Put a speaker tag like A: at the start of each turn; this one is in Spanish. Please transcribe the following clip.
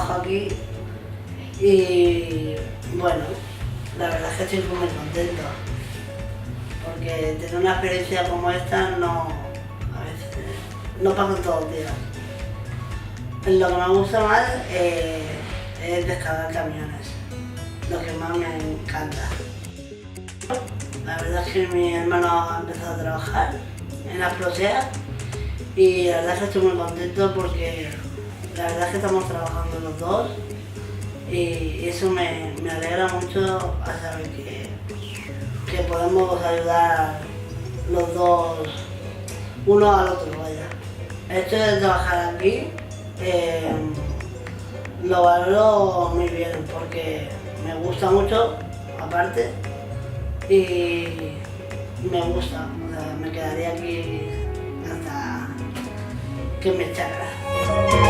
A: trabajo aquí y bueno, la verdad es que estoy muy contento porque tener una experiencia como esta a veces no pasa todos los días. Lo que me gusta más es descargar camiones, lo que más me encanta. La verdad es que mi hermano ha empezado a trabajar en la Prosea y la verdad es que estoy muy contento porque la verdad es que estamos trabajando los dos y eso me alegra mucho a saber que podemos ayudar los dos uno al otro, vaya. El hecho de trabajar aquí lo valoro muy bien porque me gusta mucho, aparte, y me gusta, o sea, me quedaría aquí hasta que me echara.